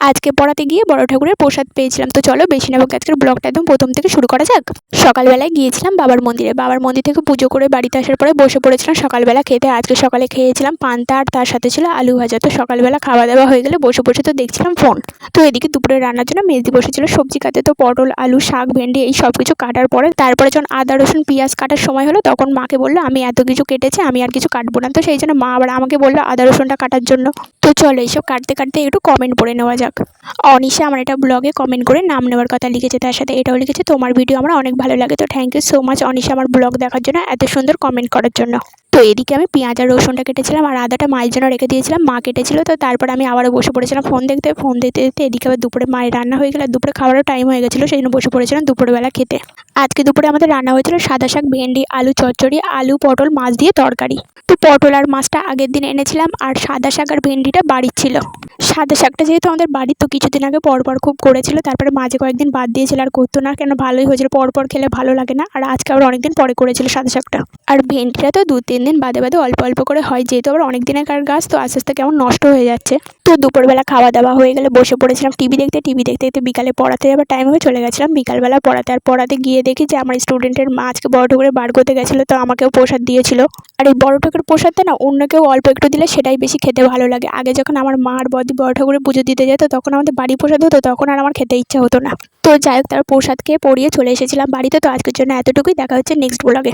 আজকে পড়াতে গিয়ে বড় ঠাকুরের প্রসাদ পেয়েছিলাম। তো চলো বেশি না বকে আজকের ব্লগটা একদম প্রথম থেকে শুরু করা যাক। সকালবেলায় গিয়েছিলাম বাবার মন্দিরে। বাবার মন্দির থেকে পুজো করে বাড়িতে আসার পরে বসে পড়েছিলাম সকালবেলা খেতে। আজকে সকালে খেয়েছিলাম পান্তা আর তার সাথে ছিল আলু ভাজা। তো সকালবেলা খাওয়া দাওয়া হয়ে গেলে বসে বসে তো দেখছিলাম ফোন। তো এদিকে দুপুরে রান্নার জন্য মেজদি বসেছিল সবজি কাটতে। তো পটল, আলু, শাক, ভেন্ডি এই সব কিছু কাটার পরে তারপরে যখন আদা, রসুন, পেঁয়াজ কাটার সময় হলো তখন মাকে বললো আমি এত কিছু কেটেছি, আমি আর কিছু কাটবো না। তো সেই জন্য মা আবার আমাকে বললো আদা রসুনটা কাটার জন্য। তো চলো এইসব কাটতে কাটতে একটু কমেন্ট পড়ে নেওয়া যাক। অনিশা আমার একটা ব্লগে কমেন্ট করে নাম নেওয়ার কথা লিখেছে, তার সাথে এটাও লিখেছে তোমার ভিডিও আমার অনেক ভালো লাগে। তো thank you so much Anisha আমার ব্লগ দেখার জন্য, এত সুন্দর কমেন্ট করার জন্য। তো এদিকে আমি পেঁয়াজ আর রসুনটা কেটেছিলাম আর আদাটা মায়ের জন্য রেখে দিয়েছিলাম, মা কেটেছিল। তো তারপর আমি আবারও বসে পড়েছিলাম ফোন দেখতে দেখতে এদিকে আবার দুপুরে মায়ের রান্না হয়ে গেল। দুপুরে খাওয়ারও টাইম হয়ে গেছিলো, সেই জন্য বসে পড়েছিলাম দুপুরবেলা খেতে। আজকে দুপুরে আমাদের রান্না হয়েছিল সাদা শাক, ভেন্ডি, আলু চচ্চড়ি, আলু পটল মাছ দিয়ে তরকারি। তো পটল আর মাছটা আগের দিন এনেছিলাম আর সাদা শাক আর ভেন্ডিটা বাড়ির ছিল। সাদা শাকটা যেহেতু আমাদের বাড়ির, তো কিছুদিন আগে পরপর খুব করেছিল, তারপরে মাঝে কয়েকদিন বাদ দিয়েছিল আর করতো না, কেন ভালোই হয়েছিল, পরপর খেলে ভালো লাগে না। আর আজকে আবার অনেকদিন পরে করেছিল সাদা শাকটা। আর ভেন্ডিটা তো 2-3 দিন বাদে বাদে অল্প অল্প করে হয়, যেহেতু আবার অনেক দিনের গাছ, তো আস্তে আস্তে কেমন নষ্ট হয়ে যাচ্ছে। তো দুপুরবেলা খাওয়া দাওয়া হয়ে গেলে বসে পড়েছিলাম টিভি দেখতে দেখতে বিকালে পড়াতে যাবার টাইম হয়ে চলে গেছিলাম বিকালবেলা পড়াতে। আর পড়াতে গিয়ে দেখি যে আমার স্টুডেন্টের মা আজকে বড় ঠাকুরে বার করতে গেছিলো, তো আমাকেও প্রসাদ দিয়েছিল। আর এই বড় ঠাকুরের প্রসাদটা না অন্য কেউ অল্প একটু দিলে সেটাই বেশি খেতে ভালো লাগে। আগে যখন আমার মা আর বড় ঠাকুরের পুজো দিতে যেত তখন আমাদের বাড়ি প্রসাদ হতো, তখন আর আমার খেতে ইচ্ছা হতো না। তো যাই হোক, তার প্রসাদ খেয়ে পড়িয়ে চলে এসেছিলাম বাড়িতে। তো আজকের জন্য এতটুকুই, দেখা হচ্ছে নেক্সট ব্লগে।